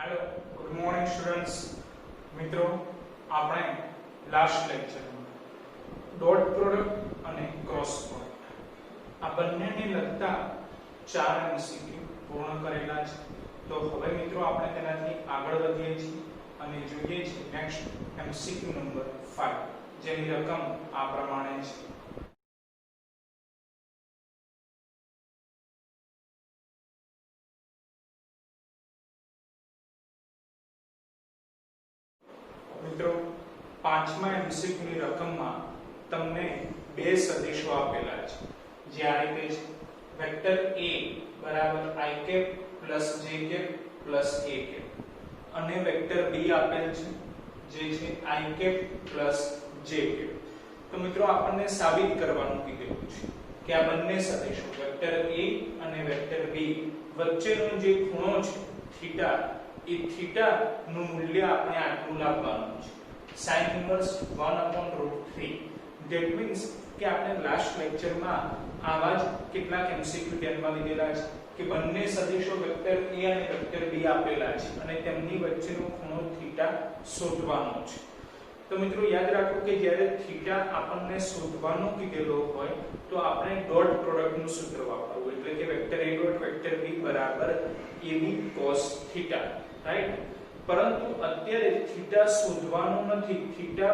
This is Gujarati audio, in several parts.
Hello good morning students. मित्रों આપણે લાસ્ટ લેક્ચરમાં ડોટ પ્રોડક્ટ અને ક્રોસ પ્રોડક્ટ આ બંનેને લગતા ચાર એમસીક્યુ પૂર્ણ કરેલા છે। તો હવે મિત્રો આપણે તેનાથી આગળ વધીએ છીએ અને જોઈએ છીએ નેક્સ્ટ એમસીક્યુ નંબર 5 જેની રકમ આ પ્રમાણે છે। મિત્રો પાંચમા એમસીક્યુ ની રકમમાં તમને બે સદિશો આપેલા છે જે આ રીતે છે વેક્ટર a બરાબર i cap plus j cap plus a cap અને વેક્ટર b આપેલ છે જે છે i cap plus j cap. તો મિત્રો આપણને સાબિત કરવાનું કીધેલું છે કે આ બંને સદિશો વેક્ટર a અને વેક્ટર b વચ્ચેનો જે ખૂણો છે થીટા એ થીટા નું મૂલ્ય આપણે આટલું લાવવાનું છે sin ઇન્વર્સ 1/√3। ધેટ મીન્સ કે આપણે લાસ્ટ લેક્ચરમાં આવા જ કેટલાક એમસીક્યુ ધ્યાનમાં લીધેલા છે કે બંને સદિશો વેક્ટર a અને વેક્ટર b આપેલા છે અને તેમની વચ્ચેનો ખૂણો થીટા શોધવાનો છે। તો મિત્રો યાદ રાખો કે જ્યારે થીટા આપણને શોધવાનો કીધેલો હોય તો આપણે ડોટ પ્રોડક્ટ નું સૂત્ર વાપરવું એટલે કે vector a dot vector b બરાબર ab cos થીટા, રાઈટ। પરંતુ અત્યારે થીટા શોધવાનો નથી, થીટા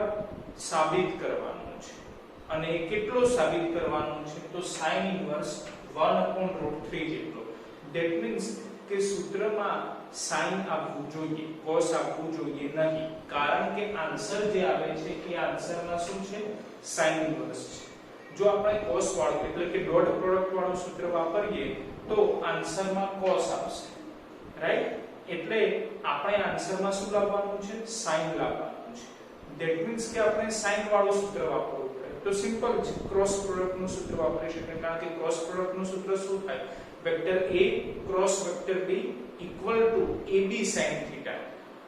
સાબિત કરવાનો છે અને કેટલો સાબિત કરવાનો છે તો sin ઇન્વર્સ 1/√3 જેટલો। ધેટ મીન્સ કે સૂત્રમાં sin આવવું જોઈએ, cos આવવું જોઈએ નહીં, કારણ કે આન્સર જે આવે છે એ આન્સરમાં શું છે sin ઇન્વર્સ છે। જો આપણે cos વાળું એટલે કે ડોટ પ્રોડક્ટ વાળું સૂત્ર વાપરીએ તો આન્સરમાં cos આવશે, રાઈટ। એટલે આપણે આન્સરમાં શું લાવવાનું છે sin લાવવાનું છે। ધેટ મીન્સ કે આપણે sin વાળું સૂત્ર વાપરવું પડે તો સિમ્પલ છે ક્રોસ પ્રોડક્ટ નું સૂત્ર વાપરી શકાય, કારણ કે ક્રોસ પ્રોડક્ટ નું સૂત્ર શું થાય vector a cross vector b equal to ab sin theta.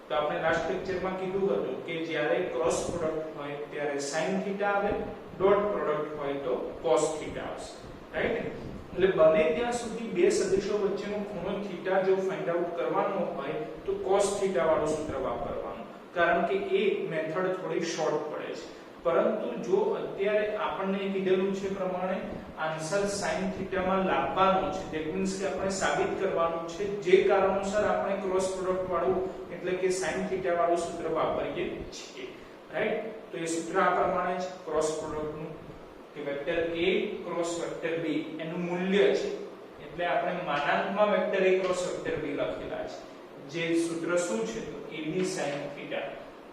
તો આપણે લાસ્ટ લેક્ચરમાં કીધું હતું કે જ્યારે ક્રોસ પ્રોડક્ટ હોય ત્યારે sin થીટા આવે, ડોટ પ્રોડક્ટ હોય તો cos થીટા આવશે, રાઈટ। એટલે બને ત્યાં સુધી બે સદિશો વચ્ચેનો ખૂણો થીટા જો ફાઇન્ડ આઉટ કરવાનો હોય તો cos થીટા વાળું સૂત્ર વાપરવાનું, કારણ કે એ મેથડ થોડી શોર્ટ પડે છે। પરંતુ જો અત્યારે આપણને કીધેલું છે પ્રમાણે આન્સર sin થીટા માં લાવવાનો છે, ધેટ મીન્સ કે આપણે સાબિત કરવાનું છે જે કારણોસર આપણે ક્રોસ પ્રોડક્ટ વાળું એટલે કે sin થીટા વાળું સૂત્ર વાપરીએ છીએ, રાઈટ। તો એ સૂત્ર આ પ્રમાણે છે ક્રોસ પ્રોડક્ટ નું કે vector a cross vector b એનું મૂલ્ય છે એટલે આપણે માનાંકમાં vector a cross vector b લખેલા છે। જે સૂત્ર શું છે તો ab sin થીટા,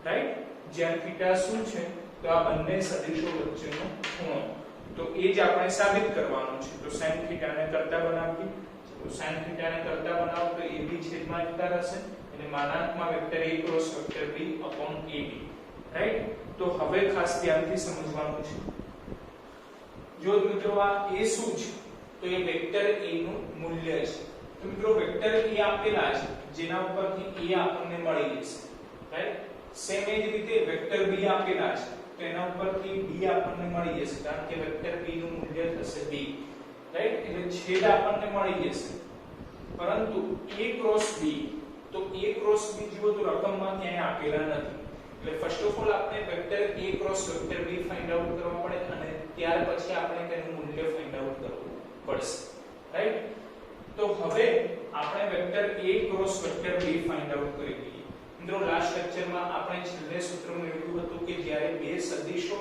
રાઈટ। જ્યાં થીટા શું છે તો આ બંને સદિશો વચ્ચેનો ખૂણો, તો એ જ આપણે સાબિત કરવાનું છે। તો sin થીટાને કરતા બનાવીએ, તો sin થીટાને કરતા બનાવો તો ab છેદમાં એકતા રહેશે એટલે માનાંકમાં vector a cross vector b upon ab, right. તો હવે ખાસ ધ્યાનથી સમજવાનું છે। જો મિત્રો આ a શું છે તો એ વેક્ટર a નું મૂલ્ય છે। તો મિત્રો વેક્ટર a આપેલા છે જેના ઉપરથી a આપણને મળી જશે, રાઈટ। સેમ એ જ રીતે વેક્ટર b આપેલા છે તો એના ઉપરથી b આપણને મળી જશે, કારણ કે વેક્ટર b નું મૂલ્ય થશે b, રાઈટ। એટલે છેદ આપણને મળી જશે, પરંતુ a ક્રોસ b તો a ક્રોસ b જુઓ તો રકમમાં ક્યાંય આપેલા નથી, એટલે ફર્સ્ટ ઓફ ઓલ આપણે vector a cross vector b find out કરવા પડે અને ત્યાર પછી આપણે તેનું મૂલ્ય ફાઇન્ડ આઉટ કરવું પડશે, રાઈટ। તો હવે આપણે vector a cross vector b find out કરી દઈએ। મિત્રો લાસ્ટ લેક્ચરમાં આપણે છેલ્લે સૂત્ર મેળવ્યું હતું કે જ્યારે બે સદિશો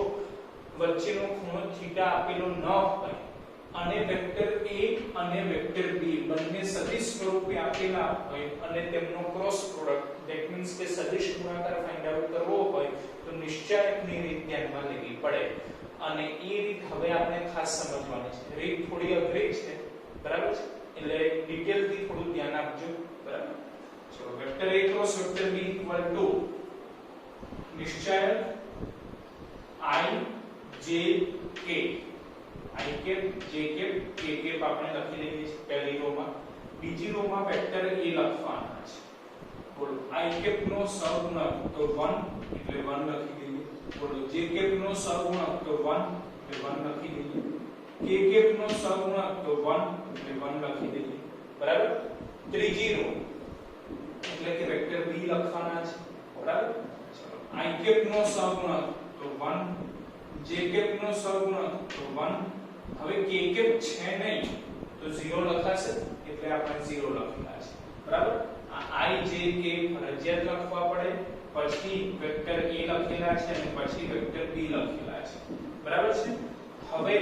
વચ્ચેનો ખૂણો થીટા આપેલો ન હોય અને વેક્ટર a અને વેક્ટર b બંને સદિશ સ્વરૂપે આપેલા હોય અને તેમનો ક્રોસ પ્રોડક્ટ ધેટ મીન્સ કે સદિશ ગુણાકાર ફાઇન્ડ આઉટ કરવો હોય તો નિશ્ચાયકની રીત ધ્યાનમાં લેવી પડે અને એ રીત હવે આપણે ખાસ સમજવાની છે। રીત થોડી અઘરી છે, બરાબર છે, એટલે ડિટેલથી થોડું ધ્યાન આપજો, બરાબર। ચલો vector a cross vector b equal to નિશ્ચાયક i j k, i cap j cap k cap આપણે લખી લઈએ છીએ પહેલી રો માં, બીજી રો માં વેક્ટર a લખવાના છે। બોલો i કેપ નો સહગુણક તો 1 એટલે 1 લખી દઈએ, બોલો j કેપ નો સહગુણક તો 1 એટલે 1 લખી દઈએ, k કેપ નો સહગુણક તો 1 એટલે 1 લખી દઈએ, બરાબર। ત્રીજી રો એટલે કે વેક્ટર b લખવાના છે બરાબર ચલો i કેપ નો સહગુણક તો 1 j કેપ નો સહગુણક તો 1 હવે k કેપ છે નહીં તો 0 લખાશે એટલે આપણે 0 લખેલા છે બરાબર આ i j k ફરજિયાત લખવા પડે પછી વેક્ટર a લખેલા છે અને પછી વેક્ટર b લખેલા છે બરાબર છે હવે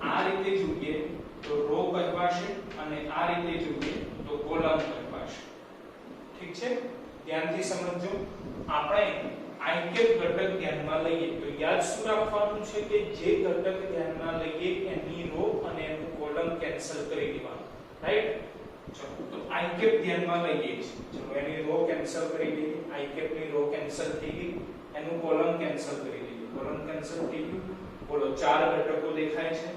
આ રીતે જોઈએ તો રો કહેવાશે અને આ રીતે જોઈએ તો કોલમ કહેવાશે ઠીક છે ધ્યાનથી સમજજો આપણે i કેપ ઘટક ધ્યાનમાં લઈએ તો યાદ શું રાખવાનું છે કે જે ઘટક ધ્યાનમાં લઈએ એની રો અને એનું કોલમ કેન્સલ કરી દેવાનું રાઈટ ચલો તો i કેપ ધ્યાનમાં લઈએ ચલો એની રો કેન્સલ કરી દઈએ i કેપ ની રો કેન્સલ થઈ ગઈ એનું કોલમ કેન્સલ કરી દઈએ કોલમ કેન્સલ થઈ ગયું બોલો ચાર ઘટકો દેખાય છે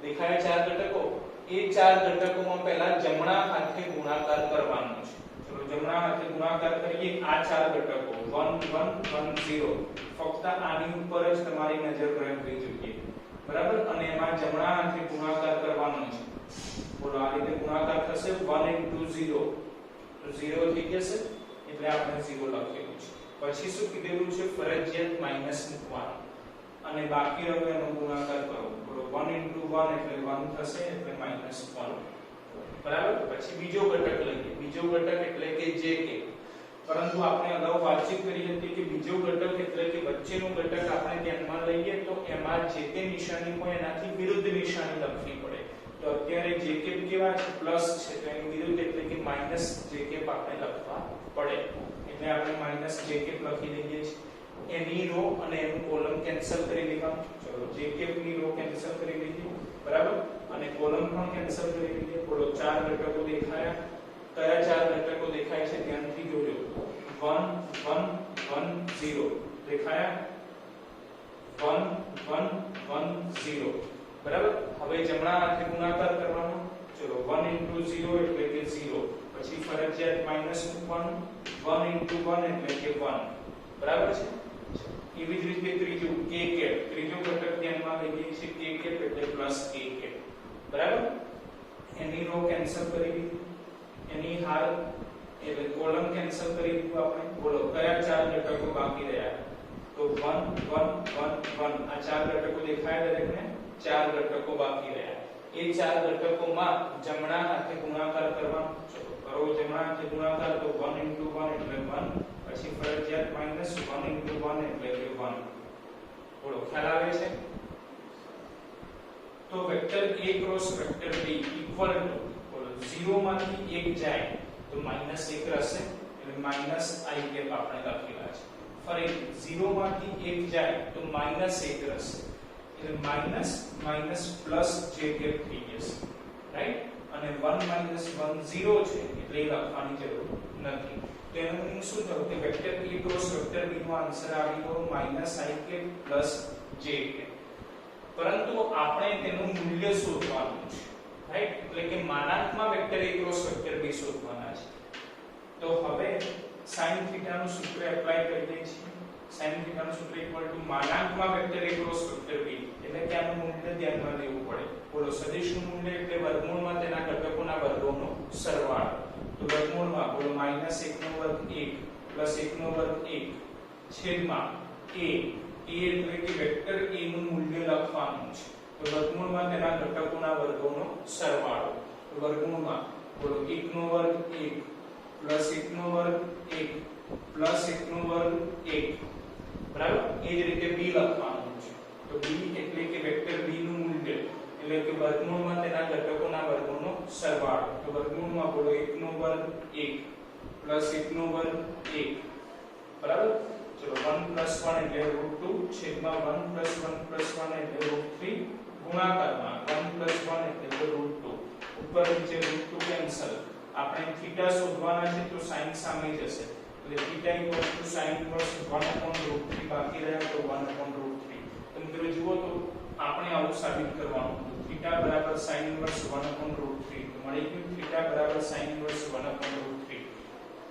દેખાય ચાર ઘટકો એ ચાર ઘટકોમાં પહેલા જમણા હાથે ગુણાકાર કરવાનો છે ચલો જમણા હાથે ગુણાકાર કરીએ આ ચાર ઘટકો 1 1 1 0 ફક્ત આની ઉપર જ તમારી નજર રહેવી જોઈએ બરાબર અને એમાં જમણા હાથે ગુણાકાર કરવાનો છે બોલો આ રીતે ગુણાકાર થશે 1 into 0 તો 0 થઈ જશે એટલે આપણે 0 લખેલું છે પછી શું કીધેલું છે ફરજિયાત માઈનસ મૂકવાનું અને બાકી રહ્યો એનો ગુણાકાર કરો બોલો 1 into 1 એટલે 1 થશે એટલે -1 બરાબર પછી બીજો ઘટક લઈએ બીજો ઘટક એટલે કે જે કે પરંતુ આપણે અગાઉ વાતચીત કરી હતી કે બીજો ઘટક એટલે કે વચ્ચેનો ઘટક આપણે ધ્યાનમાં લઈએ તો એમાં જે તે નિશાની હોય એનાથી વિરુદ્ધ નિશાની લખવી પડે તો અત્યારે જે કે કેવા છે પ્લસ છે તો એની વિરુદ્ધ એટલે કે માઈનસ જે કે આપણે લખવા પડે એટલે આપણે માઈનસ જે કે લખી દઈએ છીએ એની રો અને એનું કોલમ કેન્સલ કરી દેવાનું ચલો જે કે ની રો કેન્સલ કરી દઈએ બરાબર અને કોલમ પણ કેન્સલ કરી દઈએ બોલો ચાર ઘટકો દેખાયા કયા ચાર ઘટકો દેખાય છે ધ્યાનથી જોજો 1 1 1 0 દેખાયા 1 1 1 0 બરાબર હવે જમણા હાથે ગુણાકાર કરવાનો ચલો 1 into 0 એટલે કે 0 પછી ફરજિયાત માઈનસ મૂકવાનું 1 into 1 એટલે કે 1 બરાબર છે એવી જ રીતે ત્રીજું k કેપ ત્રીજો ઘટક ધ્યાનમાં લઈએ છીએ k કેપ એટલે પ્લસ k કેપ બરાબર એની રો કેન્સલ કરી દીધી એની હાર એટલે કોલમ કેન્સલ કરી દીધું આપણે બોલો કયા ચાર ઘટકો બાકી રહ્યા તો 1 1 1 1 આ ચાર ઘટકો દેખાય દરેકને ચાર ઘટકો બાકી રહ્યા એ ચાર ઘટકોમાં જમણા હાથે ગુણાકાર કરવાનો ચલો કરો જમણા હાથે ગુણાકાર તો 1 into 1 એટલે 1 પછી ફરજિયાત માઈનસ 1 into 1 એટલે કે 1 બોલો ખ્યાલ આવે છે તો vector a cross vector b equal two બોલો 0 માંથી 1 જાય તો -1 રહેશે એટલે માઈનસ i કેપ આપણે લખેલા છે ફરી 0 માંથી 1 જાય તો -1 રહેશે એટલે minus minus plus j cap થઈ જશે રાઈટ અને 1 1 0 છે એટલે લખવાની જરૂર નથી તો એનો મીનિંગ શું થયું કે vector a cross vector b નો આન્સર આવી ગયો -i cap plus j cap પરંતુ આપણે તેનું મૂલ્ય શોધવાનું છે રાઈટ એટલે કે માનાંકમાં vector a cross vector b શોધવાના છે તો હવે sin થીટા નું સૂત્ર એપ્લાય કરી દઈએ છીએ sin થીટા નું સૂત્ર ઇક્વલ ટુ માનાંકમાં vector a cross vector b એટલે કે આનું મૂલ્ય ધ્યાનમાં લેવું પડે બોલો સદિશનું મૂલ્ય એટલે વર્ગમૂળમાં તેના ઘટકોના વર્ગોનો સરવાળો તો વર્ગમૂળમાં બોલો -1 નો વર્ગ 1 1 નો વર્ગ 1 છેદમાં a એટલે કે વેક્ટર a નું મૂલ્ય લખવાનું છે તો વર્ગમૂળમાં તેના ઘટકોના વર્ગોનો સરવાળો તો વર્ગમૂળમાં બોલો 1 નો વર્ગ 1 1 નો વર્ગ 1 1 નો વર્ગ 1 બરાબર એ જ રીતે b લખવાનું છે તો b એટલે કે વેક્ટર b નું મૂલ્ય એટલે કે વર્ગમૂળમાં તેના ઘટકોના વર્ગોનો સરવાળો તો વર્ગમૂળમાં બોલો 1 નો વર્ગ 1 1 નો વર્ગ 1 બરાબર ચલો 1 + 1 એટલે √2 છેદમાં 1 + 1 + 1 એટલે √3 ગુણાકારમાં 1 + 1 એટલે √2 ઉપર નીચે √2 કેન્સલ આપણે થીટા શોધવાના છે તો sin સામે જશે એટલે થીટા = sin ઇન્વર્સ 1/√3 બાકી રહ્યા તો 1/√3 તો મિત્રો જુઓ તો આપણે આવું સાબિત કરવાનું થીટા બરાબર sin ઇન્વર્સ 1/√3 તો મળી ગયું થીટા બરાબર sin ઇન્વર્સ 1/√3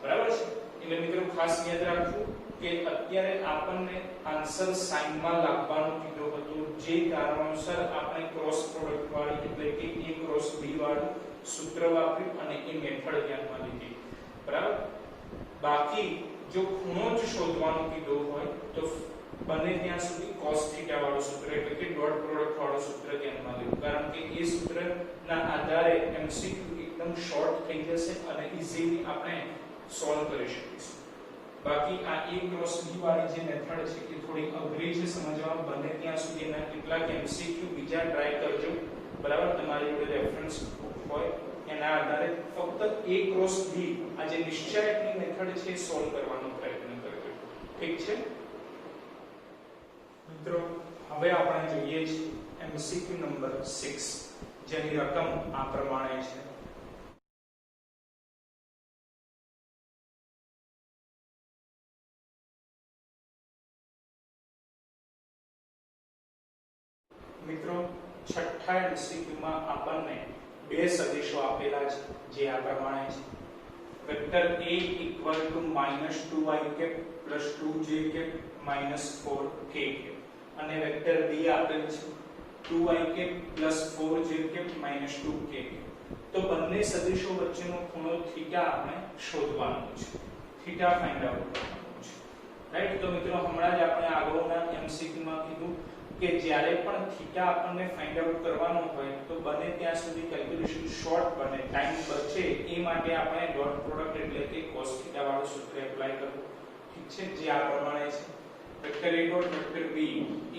બરાબર છે એટલે મિત્રો ખાસ યાદ રાખજો કે અત્યારે આપણને આન્સર સાઇન માં લાવવાનું કીધું હતું જે કારણોસર આપણે ક્રોસ પ્રોડક્ટ વાળી એટલે કે a ક્રોસ b વાળું સૂત્ર વાપર્યું અને એ મેથડ ધ્યાનમાં લીધી બરાબર બાકી જો ખૂણો જ શોધવાનું કીધું હોય તો બને ત્યાં સુધી cos થીટા વાળું સૂત્ર એટલે કે ડોટ પ્રોડક્ટ વાળું સૂત્ર ધ્યાનમાં લેવું, કારણ કે એ સૂત્રના આધારે MCQ એકદમ શોર્ટ થઈ જશે અને ઈઝીલી આપણે સોલ્વ કરી શકીશું. બાકી આ A ક્રોસ B વાળી જે મેથડ છે એ થોડી અઘરી છે સમજવામાં, બને ત્યાં સુધી એના કેટલાક MCQ બીજા ટ્રાય કરજો, બરાબર. તમારી જોડે રેફરન્સ હોય એના આધારે ફક્ત A ક્રોસ B આ જે નિશ્ચયકની મેથડ છે એ સોલ્વ કરવાનો પ્રયત્ન કરજો. ઠીક છે મિત્રો, હવે આપણે જોઈએ છીએ MCQ નંબર 6 જેની રકમ આ પ્રમાણે છે. મિત્રો, છઠ્ઠા MCQ માં આપણને બે સદિશો આપેલા છે જે આ પ્રમાણે છે. Vector A equal to -2i cap plus 2j cap minus 4k cap અને વેક્ટર B આપેલ છે 2i cap plus 4j cap minus 2k cap. તો બંને સદિશો વચ્ચેનો ખૂણો થીટા આપણે શોધવાનો છે, થીટા ફાઇન્ડ આઉટ કરવાનો છે, રાઈટ. તો મિત્રો, હમણાં જ આપણે આગળના MCQ માં કીધું કે જ્યારે પણ થીટા આપણને ફાઇન્ડ આઉટ કરવાનો હોય તો બને ત્યાં સુધી કેલ્ક્યુલેશન શોર્ટ બને, ટાઈમ બચે, એ માટે આપણે ડોટ પ્રોડક્ટ એટલે કે cos થીટા વાળું સૂત્ર એપ્લાય કરવું. ઠીક છે, જે આ પ્રમાણે છે. Vector A dot vector B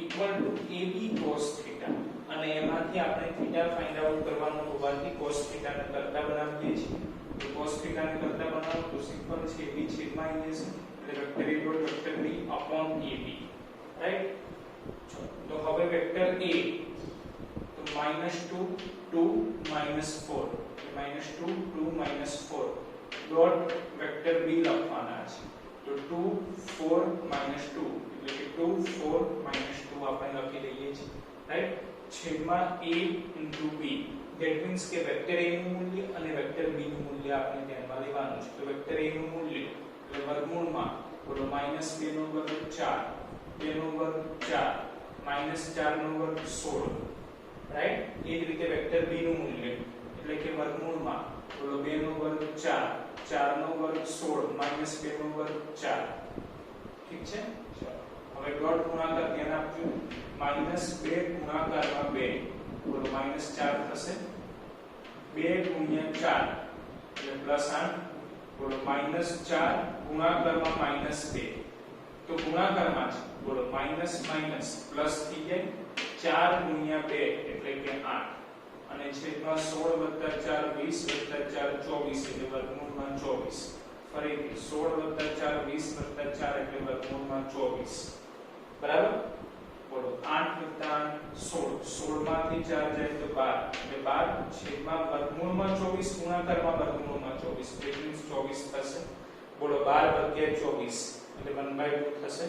equal to AB cos theta અને એમાંથી આપણે થીટા ફાઇન્ડ આઉટ કરવાનો હોવાથી cos થીટા ને કરતા બનાવીએ છીએ. તો cos થીટા ને કરતા બનાવો તો સિમ્પલ છે, AB છેદમાં આવી જશે એટલે vector A dot vector B upon AB, right. તો હવે વેક્ટર A તો -2 2 -4 -2 2 -4 ડોટ વેક્ટર B લખવાના છે. તો 2 4 -2 એટલે કે 2 4 -2 આપણે લખી દઈએ છીએ, રાઈટ. છેદમાં A * B, ધેટ મીન્સ કે વેક્ટર A નું મૂલ્ય અને વેક્ટર B નું મૂલ્ય આપણે ધ્યાનમાં લેવાનું છે. તો વેક્ટર A નું મૂલ્ય એટલે વર્ગમૂળમાં બોલો -2 નો વર્ગ 4 2 નો વર્ગ 4 -4 નો વર્ગ 16, રાઈટ. એ જ રીતે વેક્ટર B નું મૂલ્ય એટલે કે વર્ગમૂળમાં બોલો 2 નો વર્ગ 4 4 નો વર્ગ 16 -2 નો વર્ગ 4. ઠીક છે. હવે ડોટ ગુણાકાર ધ્યાન આપજો. -2 ગુણાકારમાં 2 બોલો -4 થશે. 2 ગુણ્યા 4 એટલે +8 બોલો -4 ગુણાકારમાં -2 તો ગુણાકારમાં છે બોલો માઈનસ માઈનસ પ્લસ થઈ જાય 4 ગુણ્યા 2 એટલે કે 8 અને છેદમાં 16 + 4 20 + 4 24 એટલે વર્ગમૂળમાં 24. ફરીથી 16 + 4 20 + 4 એટલે વર્ગમૂળમાં 24, બરાબર. બોલો 8 + 8 16 16 માંથી 4 જાય તો 12 એટલે 12 છેદમાં વર્ગમૂળમાં 24 ગુણાકારમાં વર્ગમૂળમાં 24 એટલે 24 થશે. બોલો 12 + 24 એટલે 1/2 થશે.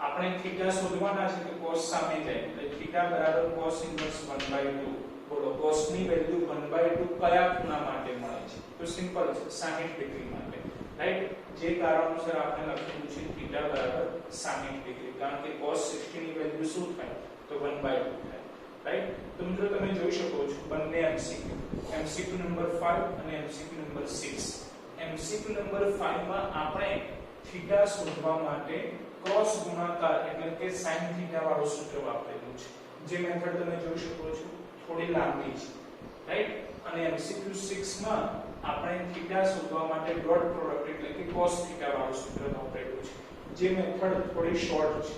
આપણે થીટા શોધવાના છે કે cos સામે જાય એટલે થીટા બરાબર cos ઇન્વર્સ 1/2. બોલો cos ની વેલ્યુ 1/2 કયા ખૂણા માટે મળે છે? તો સિમ્પલ છે 60 ડિગ્રી માટે, રાઈટ. જે કારણોસર આપણે લખેલું છે થીટા બરાબર 60 ડિગ્રી, કારણ કે cos 60 ની વેલ્યુ શું થાય તો 1/2 થાય, રાઈટ. તો મિત્રો તમે જોઈ શકો છો બંને MCQ નંબર 5 અને MCQ નંબર 6. MCQ નંબર 5 માં આપણે થીટા શોધવા માટે ક્રોસ ગુણાકાર એટલે કે sin થીટા વાળું સૂત્ર વાપરેલું છે. જે મેથડ તમે જોઈ શકો છો થોડી લાંબી છે, રાઈટ. અને MCQ 6 માં આપણે થીટા શોધવા માટે ડોટ પ્રોડક્ટ એટલે કે cos થીટા વાળું સૂત્ર વાપરેલું છે. જે મેથડ થોડી શોર્ટ છે.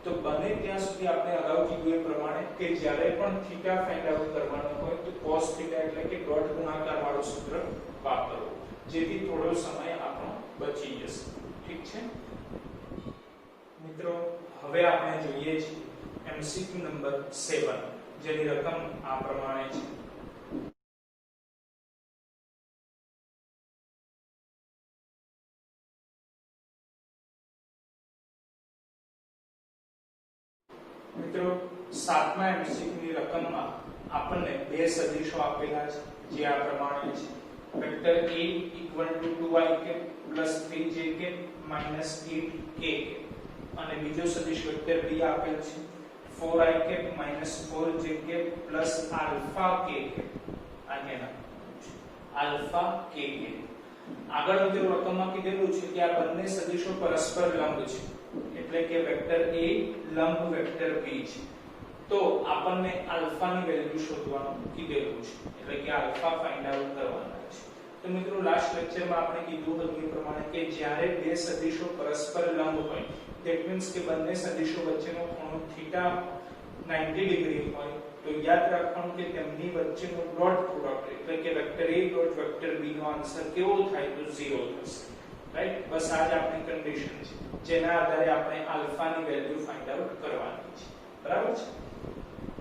તો બને ત્યાં સુધી આપણે અગાઉ કીધું એ પ્રમાણે કે જ્યારે પણ થીટા ફાઇન્ડ આઉટ કરવાનો હોય તો cos થીટા એટલે કે ડોટ ગુણાકાર વાળું સૂત્ર વાપરવું, જેથી થોડો સમય આપણો બચી જશે. ઠીક છે મિત્રો. હવે આપણે જોઈએ છીએ MCQ નંબર 7 જેની રકમ આ પ્રમાણે છે. મિત્રો, 7મા MCQ ની રકમમાં આપણને બે સદિશો આપેલા છે જે આ પ્રમાણે છે. Vector A = 2i cap plus 3j cap minus 8k અને બીજો સદિશ વેક્ટર B આપેલ છે 4i cap minus 4j cap plus alpha k cap. આને alpha k cap. આગળ મિત્રો રકમમાં કીધેલું છે કે આ બંને સદિશો પરસ્પર લંબ છે, એટલે કે વેક્ટર A લંબ વેક્ટર B છે. તો આપણને આલ્ફા ની વેલ્યુ શોધવાનું કીધેલું છે, એટલે કે આલ્ફા ફાઇન્ડ આઉટ કરવાના છે. તો મિત્રો લાસ્ટ લેક્ચરમાં આપણે કીધું હતું એ પ્રમાણે કે જ્યારે બે સદિશો પરસ્પર લંબ હોય, ધેટ મીન્સ કે બંને સદિશો વચ્ચેનો ખૂણો થીટા 90 ડિગ્રી હોય, તો યાદ રાખવાનું કે તેમની વચ્ચેનો ડોટ પ્રોડક્ટ એટલે કે vector A dot vector B નો આન્સર કેવો થાય તો 0 થશે. રાઈટ? બસ આ જ આપણી કન્ડિશન છે, જેના આધારે આપણે આલ્ફા ની વેલ્યુ ફાઇન્ડ આઉટ કરવાની છે. બરાબર છે?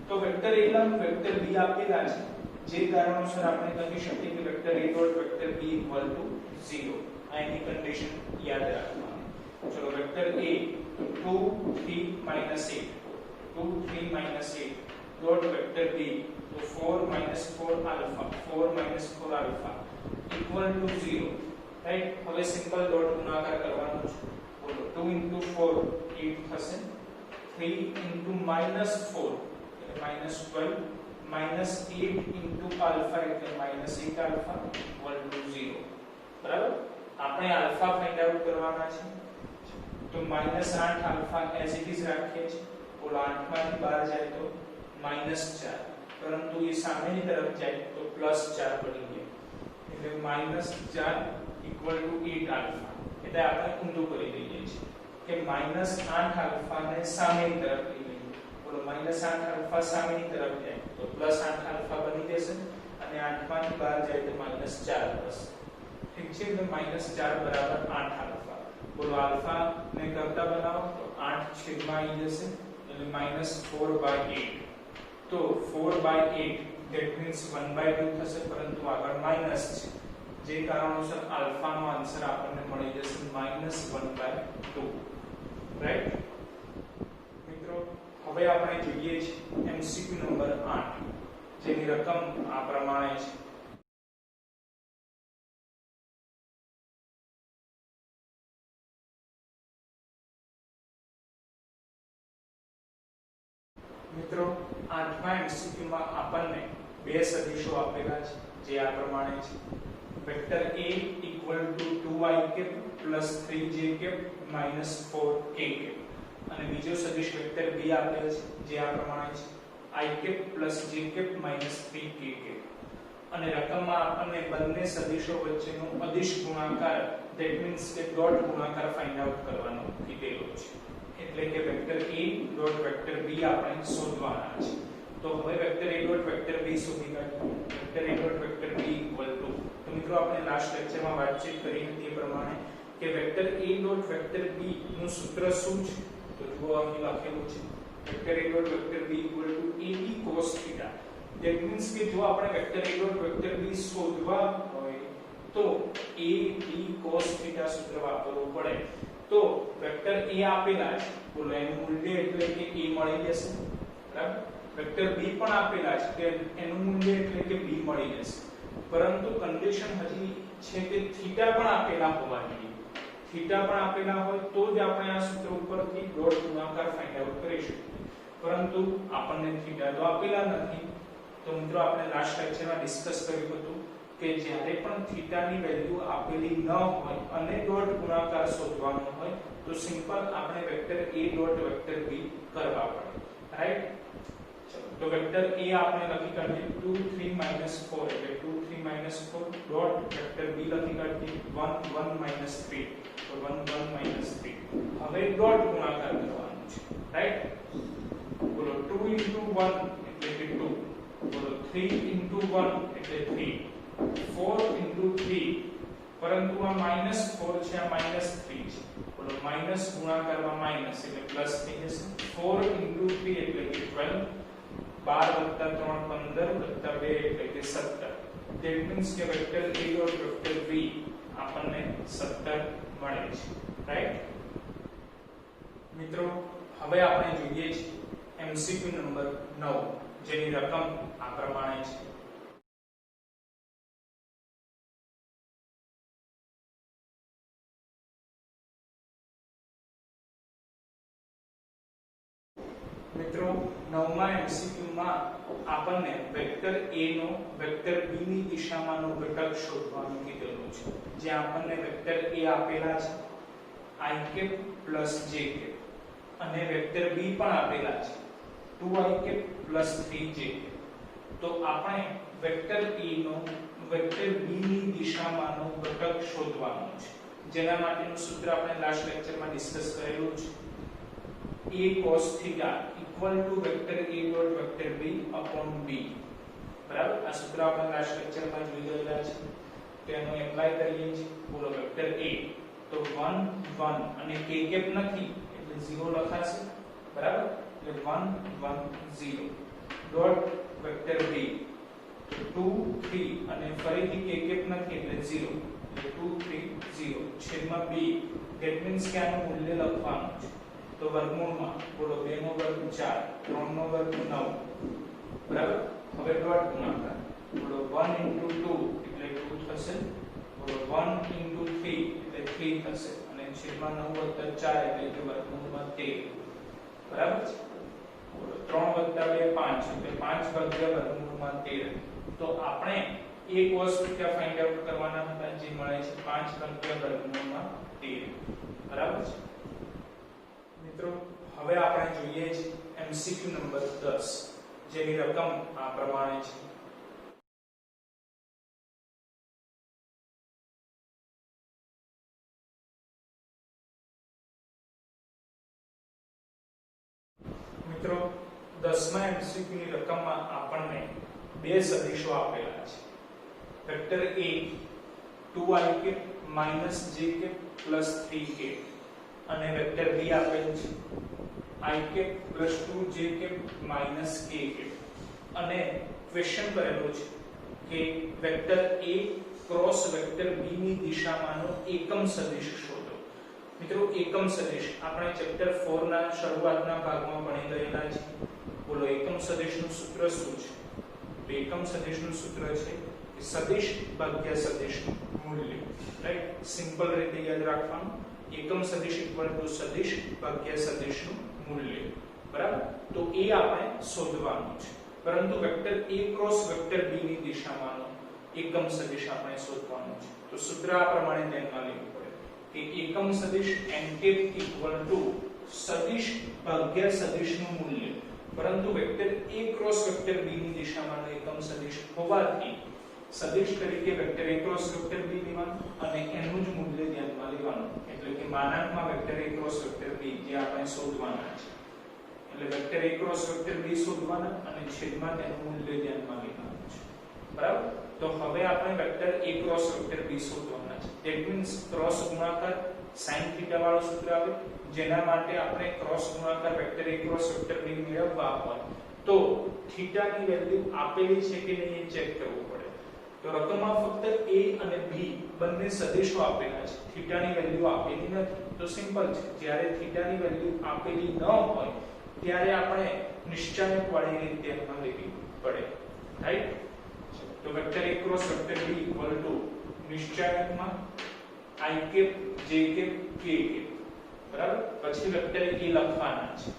તો વેક્ટર A લંબ વેક્ટર B આપેલા છે, જે કારણોસર આપણે કહી શકીએ કે vector A dot vector B equal two 0. આ એની કન્ડિશન યાદ રાખવાની. ચલો vector A 2 3 8 2 3 8 dot vector B તો 4 4 alpha 4 4 alpha equal to 0. Right? હવે સિમ્પલ ડોટ ગુણાકાર કરવાનો છે. બોલો 2 into 4 8 થશે, 3 into -4 એટલે -12 -8 into આલ્ફા એટલે -8 આલ્ફા ઇક્વલ ટુ 0. બરાબર? આપણે આલ્ફા ફાઇન્ડ આઉટ કરવાના છે. તો -8 આલ્ફા એઝ ઇટ ઇઝ રાખીએ છીએ. બોલો 8 માંથી 12 જાય તો -4, પરંતુ એ સામેની તરફ જાય તો +4 બની જાય, એટલે -4 ઇક્વલ ટુ 8 આલ્ફા. એટલે આપણે ઊંધું કરી દઈએ છીએ કે -8 આલ્ફા ને સામેની તરફ લઈ લઈએ. બોલો -8 આલ્ફા સામેની તરફ જાય તો +8 આલ્ફા બની જશે, અને 8 માંથી 12 જાય તો -4 થશે. ઠીક છે? એટલે -4 બરાબર 8 આલ્ફા. બોલો આલ્ફા ને કરતા બનાવો તો 8 છેદમાં આવી જશે, એટલે -4/8. તો 4/8 that means 1/2 થશે, પરંતુ આગળ માઈનસ છે, જે કારણોસર આલ્ફા નો આન્સર આપણને મળી જશે -1/2. રાઈટ? મિત્રો હવે આપણે જોઈએ છીએ MCQ નંબર 8, જેની રકમ આ પ્રમાણે છે. મિત્રો 8મા MCQ માં આપણને બે સદિશો આપેલા છે, જે આ પ્રમાણે છે. Vector A equal to 2i cap plus 3j cap minus 4k cap, અને બીજો સદિશ વેક્ટર B આપેલ છે, જે આ પ્રમાણે છે. i cap plus j cap minus 3k cap. અને રકમમાં આપણને બંને સદિશો વચ્ચેનો અદિશ ગુણાકાર, that means કે ડોટ ગુણાકાર ફાઇન્ડ આઉટ કરવાનો કીધેલો છે, એટલે કે vector A dot vector B આપણે શોધવાના છે. તો હવે vector A dot vector B શોધી કાઢીએ. Vector A dot vector B equal two, તો મિત્રો આપણે લાસ્ટ લેક્ચરમાં વાતચીત કરી હતી એ પ્રમાણે કે vector A dot vector B નું સૂત્ર શું છે? તો જુઓ અહીં લખેલું છે vector A dot vector B equal to AB cos θ. That means કે જો આપણે vector A dot vector B શોધવા હોય તો AB cos θ સૂત્ર વાપરવું પડે. તો વેક્ટર A આપેલા છે, બોલો એનું મૂલ્ય એટલે કે A મળી જશે. બરાબર? વેક્ટર B પણ આપેલા છે, કે એનું મૂલ્ય એટલે કે B મળી જશે. પરંતુ કન્ડિશન હજી છે કે થીટા પણ આપેલા હોવા જોઈએ. થીટા પણ આપેલા હોય તો જ આપણે આ સૂત્ર ઉપરથી ડોટ ગુણાકાર ફાઇન્ડ આઉટ કરી શકીએ. પરંતુ આપણને થીટા તો આપેલા નથી. તો મિત્રો આપણે લાસ્ટ લેક્ચરમાં ડિસ્કસ કર્યું હતું કે જ્યારે પણ થીટાની વેલ્યુ આપેલી ન હોય અને ડોટ ગુણાકાર શોધવાનો હોય તો સિમ્પલ આપણે vector A dot vector B કરવા પડે. રાઈટ? તો વેક્ટર A આપણે લખી કાઢીએ 2 3 4 એટલે 2 3 4 ડોટ વેક્ટર B લખી કાઢીએ 1 1 3 તો 1 1 3. હવે ડોટ ગુણાકાર કરવાનો છે. રાઈટ? બોલો 2 into 1 એટલે કે 2, બોલો 3 into 1 એટલે 3, 4 into 3, પરંતુ આ -4 છે, આ -3 છે. બોલો માઈનસ ગુણાકારમાં માઈનસ એટલે પ્લસ થઈ જશે. 4 into 3 એટલે કે 12, 12 + 3 15 + 2 એટલે કે 17. ધેટ મીન્સ કે vector A dot vector B આપણને 17 મળે છે. રાઈટ? મિત્રો હવે આપણે જોઈએ છીએ MCQ નંબર 9, જેની રકમ આ પ્રમાણે છે. મિત્રો નવમા એમસીક્યુ માં આપણને વેક્ટર a નો વેક્ટર b ની દિશામાંનો ઘટક શોધવાનું કીધેલું છે, જે આપણને વેક્ટર a આપેલા છે i cap plus j cap અને વેક્ટર b પણ આપેલા છે 2i cap plus 3j cap. તો આપણે વેક્ટર a નો વેક્ટર b ની દિશામાંનો ઘટક શોધવાનો છે, જેના માટેનું સૂત્ર આપણે લાસ્ટ લેક્ચરમાં ડિસ્કસ કરેલું છે. a cos theta equal to vector a dot vector b upon b. બરાબર, આ સૂત્ર આપણે લાસ્ટ લેક્ચરમાં જોઈ ગયેલા છે, તેનો એપ્લાય કરીએ છીએ. બોલો વેક્ટર a તો 1 1 અને k કેપ નથી એટલે 0 લખાશે. બરાબર, એટલે 1 1 0 ડોટ વેક્ટર b 2 3 અને ફરીથી k કેપ નથી એટલે 0 એટલે 2 3 0 છેદમાં b. ધેટ મીન્સ કે આનું મૂલ્ય લખવાનું છે. તો વર્ગમૂળમાં બોલો 2 નો વર્ગ 4 3 નો વર્ગ 9. બરાબર, હવે ડોટ ગુણાકાર બોલો 1 2 એટલે 2 થશે. બોલો 1 3 એટલે 3 થશે અને છેદમાં 9 + 4 એટલે કે વર્ગમૂળમાં 13. બરાબર છે. બોલો 3 + 2 5 એટલે 5 ભાગ્યા વર્ગમૂળમાં 13. તો આપણે a cos θ ફાઇન્ડ આઉટ કરવાના હતા, જે મળે છે 5 ભાગ્યા વર્ગમૂળમાં 13. બરાબર છે મિત્રો. હવે આપણે જોઈએ છે એમસીક્યુ નંબર 10, જેની રકમ આ પ્રમાણે છે. મિત્રો 10મા એમસીક્યુ ની રકમમાં આપણને બે સદિશો આપેલા છે. વેક્ટર a 2i કે - j કે + 3k અને વેક્ટર b આપેલ છે i કે + 2j કે - k કે. અને ક્વેશ્ચન કરેલો છે કે vector a cross vector b ની દિશામાંનો એકમ સદિશ શોધો. મિત્રો એકમ સદિશ આપણે ચેપ્ટર 4 ના શરૂઆતના ભાગમાં ભણી ગયેલા છે. બોલો એકમ સદિશનું સૂત્ર શું છે? તો એકમ સદિશનું સૂત્ર છે કે સદિશ ભાગ્યા સદિશનું મૂલ્ય. રાઈટ, સિમ્પલ રીતે યાદ રાખવાનું. એકમ સદિશ = સદિશ ભાગ્યા સદિશનું મૂલ્ય. બરાબર, તો એ આપણે શોધવાનું છે. પરંતુ vector a cross vector b ની દિશામાંનો એકમ સદિશ આપણે શોધવાનું છે. તો સૂત્ર આ પ્રમાણે ધ્યાનમાં લેવું પડે કે એકમ સદિશ n = સદિશ ભાગ્યા સદિશનું મૂલ્ય. પરંતુ vector a cross vector b ની દિશામાંનો એકમ સદિશ હોવાથી સદિશ તરીકે vector a cross vector b લેવાનું અને એનું જ મૂલ્ય ધ્યાનમાં લેવાનું. એટલે કે માનાંકમાં vector a cross vector b જે આપણે શોધવાના છે. એટલે vector a cross vector b શોધવાના અને છેદમાં તેનું મૂલ્ય ધ્યાનમાં લેવાનું છે. બરાબર, તો હવે આપણે vector a cross vector b શોધવાના છે. ધેટ મીન્સ ક્રોસ ગુણાકાર sin θ વાળું સૂત્ર આવે, જેના માટે આપણે ક્રોસ ગુણાકાર vector a cross vector b મેળવવા હોય તો θ ની વેલ્યુ આપેલી છે કે નહીં એ ચેક કરવું પડે. તો રકમમાં ફક્ત a અને b બંને સદિશો આપેલા છે, θ ની વેલ્યુ આપેલી નથી. તો સિમ્પલ છે, જ્યારે θ ની વેલ્યુ આપેલી ન હોય ત્યારે આપણે નિશ્ચાયક વાળી રીત ધ્યાનમાં લેવી પડે. રાઈટ, તો vector a cross vector b = નિશ્ચાયકમાં i cap j cap k cap. બરાબર, પછી વેક્ટર a લખવાના છે.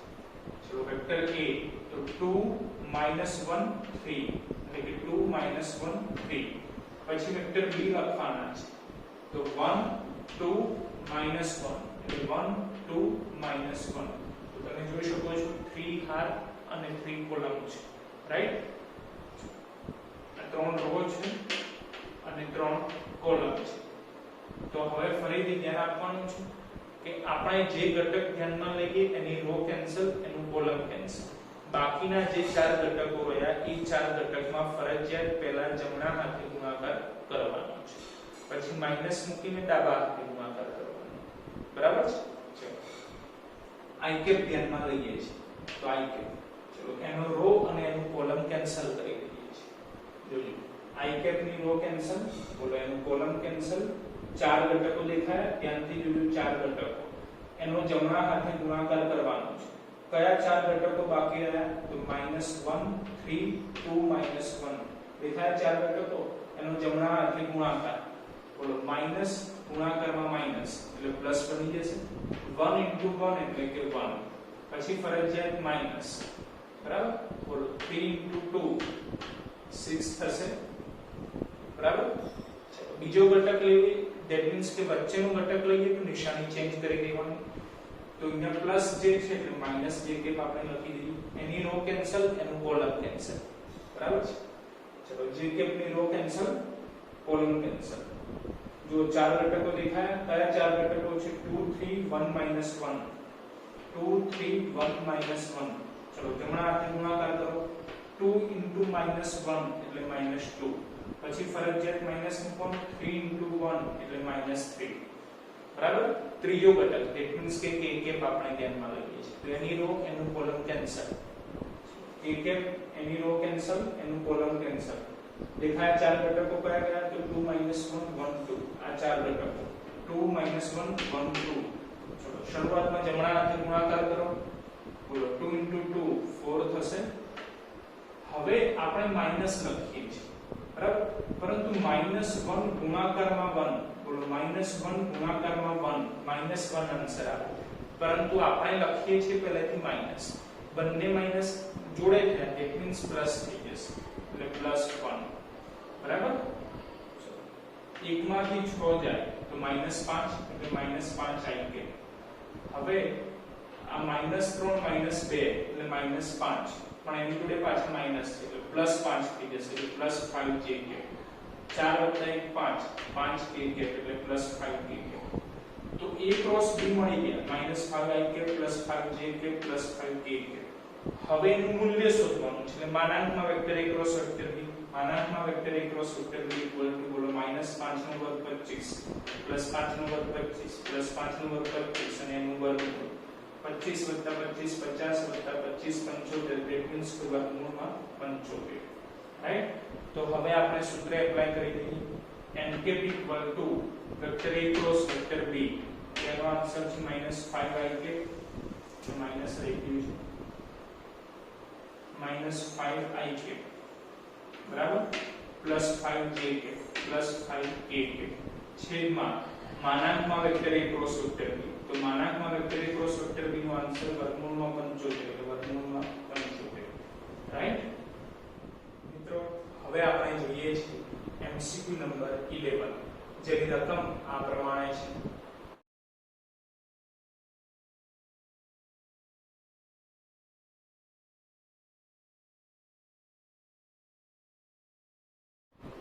ચલો વેક્ટર a તો 2 - 1 3 એટલે કે 2 - 1 3. પછી વેક્ટર b લખવાના છે. તો 1 2 - 1 એટલે 1 2 - 1. તો તમે જોઈ શકો છો 3 હાર અને 3 કોલમ છે. રાઈટ, આ 3 રો છે અને 3 કોલમ છે. તો હવે ફરીથી ધ્યાન આપવાનું છે કે આપણે જે ઘટક ધ્યાનમાં લઈએ એની રો કેન્સલ, એનું કોલમ કેન્સલ. બાકીના જે 4 ઘટકો રહ્યા એ 4 ઘટકમાં ફરજિયાત પહેલા જમણા હાથે ગુણાકાર કરવાનો છે, પછી માઈનસ મૂકીને ડાબા હાથે ગુણાકાર કરવાનો. બરાબર છે. ચલો i કેપ ધ્યાનમાં લઈએ છીએ તો i કેપ, ચલો એનો રો અને એનું કોલમ કેન્સલ કરી દઈએ છીએ. જોજો i કેપ ની રો કેન્સલ, બોલો એનું કોલમ કેન્સલ. 4 ઘટકો દેખાયા, ત્યાંથી જોજો 4 ઘટકો, એનો જમણા હાથે ગુણાકાર કરવાનો છે. કયા 4 ઘટકો બાકી રહ્યા? તો -1 3 2 -1 દેખાયા 4 ઘટકો, એનો જમણા હાથે ગુણાકાર. બોલો માઈનસ ગુણાકારમાં માઈનસ એટલે પ્લસ બની જશે. 1 * 1 એટલે કે 1 પછી ફરજિયાત માઈનસ, બરાબર. બોલો 3 * 2 6 થશે, બરાબર. ચલો બીજો ઘટક લઈએ, ધેટ મીન્સ કે વચ્ચેનો ઘટક લઈએ તો નિશાની ચેન્જ કરી દેવાની. તો અહીંયા પ્લસ જે છે એટલે માઈનસ જે કે આપણે લખી દીધું, એની રો કેન્સલ, એનું કોલમ કેન્સલ, બરાબર છે. ચલો જે કે ની રો કેન્સલ, કોલમ કેન્સલ. જો ચાર ઘટકો દેખાયા, કયા ચાર ઘટકો છે? 2 3 1 -1, 2 3 1 -1. ચલો જમણા હાથે ગુણાકાર કરો, 2 * -1 એટલે -2. પછી ફરજિયાત માઈનસ મૂકવાનું, 3 * 1 એટલે -3, બરાબર. ત્રીજો ઘટક ધેટ મીન્સ કે k કેપ આપણે ધ્યાનમાં લઈએ છીએ, તો એની રો એનું કોલમ કેન્સલ. k કેપ એની રો કેન્સલ, એનું કોલમ કેન્સલ. દેખાય ચાર ઘટકો કયા કયા? તો 2 - 1 1 2. આ ચાર ઘટકો 2 - 1 1 2. ચલો શરૂઆતમાં જમણા હાથે ગુણાકાર કરો, બોલો 2 * 2 4 થશે. હવે આપણે માઈનસ લખીએ છીએ, બરાબર. પરંતુ -1 ગુણાકારમાં 1, બોલો -1 ગુણાકારમાં 1, -1 આન્સર આવે. પરંતુ આપણે લખીએ છીએ પહેલાથી માઈનસ, બંને માઈનસ જોડે થયા, ધેટ મીન્સ પ્લસ થઈ જશે એટલે +1, બરાબર. એકમાંથી 6 જાય તો -5 એટલે -5 આવી ગયું. હવે આ -3 -2 એટલે -5, પણ એની જોડે પાછા માઈનસ છે એટલે +5 થઈ જશે એટલે +5 j કે 4 + 1 5, 5 k કે એટલે +5 k કે. તો a ક્રોસ b મળી ગયા, -5 i કે +5 j કે +5 k કે. હવે એનું મૂલ્ય શોધવાનું છે એટલે માનાંકમાં vector a cross vector b, માનાંકમાં vector a cross vector b = બોલો -5 નો વર્ગ 25 +5 નો વર્ગ 25 +5 નો વર્ગ 25 અને એનું વર્ગમૂળ 25 + 25 50 + 25 75, ધેટ મીન્સ કે વર્ગમૂળમાં 75, રાઈટ. તો હવે આપણે સૂત્ર એપ્લાય કરી દઈએ, n = vector a cross vector b, એનો આન્સર છે -5i કે માઈનસ આવી ગયું છે -5i કે, બરાબર, +5j કે +5k કે છેદમાં માનાંકમાં vector a cross vector b. તો માનાંકમાં vector a cross vector b નો આન્સર વર્ગમૂળમાં 75 એટલે વર્ગમૂળમાં 75, રાઈટ. મિત્રો હવે આપણે જોઈએ છીએ MCQ નંબર 11, જેની રકમ આ પ્રમાણે છે.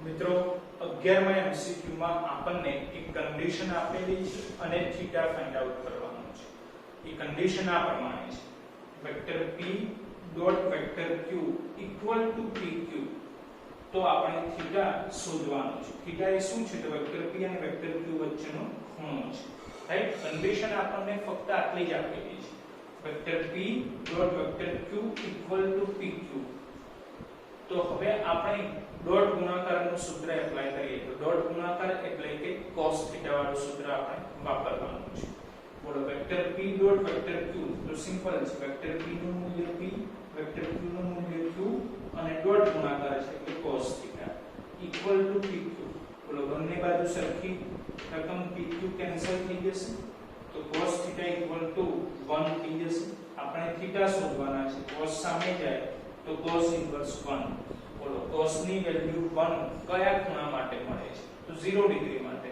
મિત્રો 11મા MCQ માં આપણને એક કન્ડિશન આપેલી છે અને થીટા ફાઇન્ડ આઉટ કરવાનું છે. એ કન્ડિશન આ પ્રમાણે છે, vector p dot vector q equal to pq. તો આપણે થીટા શોધવાનું છે. થીટા એ શું છે? તો વેક્ટર p અને વેક્ટર q વચ્ચેનો ખૂણો છે, રાઈટ. કન્ડિશન આપણને ફક્ત આટલી જ આપેલી છે, vector p dot vector q equal to pq. તો હવે આપણે ડોટ ગુણાકારનું સૂત્ર એપ્લાય કરીએ. તો ડોટ ગુણાકાર એટલે કે cos થીટા વાળું સૂત્ર આપણે વાપરવાનું છે. બોલો vector p dot vector q, તો સિમ્પલ છે, વેક્ટર p નું મૂલ્ય p, વેક્ટર q નું મૂલ્ય q અને ડોટ ગુણાકાર છે એટલે cos theta equal to pq. બોલો બંને બાજુ સરખી રકમ pq કેન્સલ થઈ જશે તો cos થીટા ઇક્વલ ટુ 1 થઈ જશે. આપણે થીટા શોધવાના છે, cos સામે જાય તો cos ઇન્વર્સ 1. બોલો cos ની વેલ્યુ 1 કયા ખૂણા માટે મળે છે? તો 0 ડિગ્રી માટે,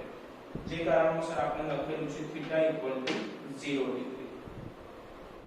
જે કારણોસર આપણે લખેલું છે થીટા ઇક્વલ ટુ 0 ડિગ્રી.